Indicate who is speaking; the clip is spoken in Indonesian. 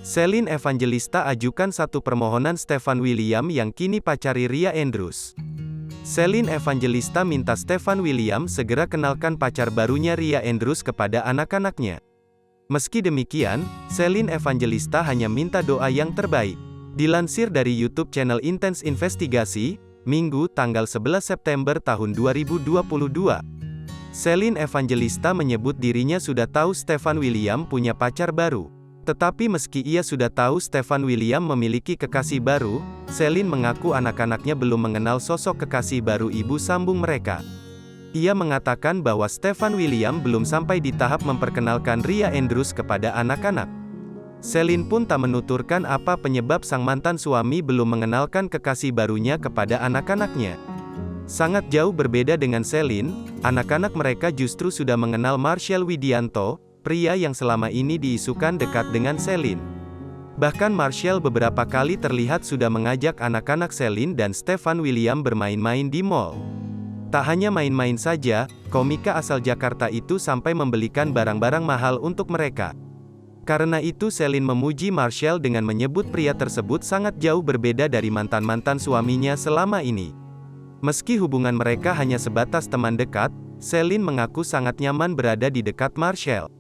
Speaker 1: Celine Evangelista ajukan satu permohonan Stefan William yang kini pacari Ria Andrews. Celine Evangelista minta Stefan William segera kenalkan pacar barunya Ria Andrews kepada anak-anaknya. Meski demikian, Celine Evangelista hanya minta doa yang terbaik. Dilansir dari YouTube channel Intense Investigasi, Minggu tanggal 11 September tahun 2022. Celine Evangelista menyebut dirinya sudah tahu Stefan William punya pacar baru. Tetapi meski ia sudah tahu Stefan William memiliki kekasih baru, Celine mengaku anak-anaknya belum mengenal sosok kekasih baru ibu sambung mereka. Ia mengatakan bahwa Stefan William belum sampai di tahap memperkenalkan Ria Andrews kepada anak-anak. Celine pun tak menuturkan apa penyebab sang mantan suami belum mengenalkan kekasih barunya kepada anak-anaknya. Sangat jauh berbeda dengan Celine, anak-anak mereka justru sudah mengenal Marshall Widianto, pria yang selama ini diisukan dekat dengan Celine. Bahkan Marshall beberapa kali terlihat sudah mengajak anak-anak Celine dan Stefan William bermain-main di mall. Tak hanya main-main saja, komika asal Jakarta itu sampai membelikan barang-barang mahal untuk mereka. Karena itu Celine memuji Marshall dengan menyebut pria tersebut sangat jauh berbeda dari mantan-mantan suaminya selama ini. Meski hubungan mereka hanya sebatas teman dekat, Celine mengaku sangat nyaman berada di dekat Marshall.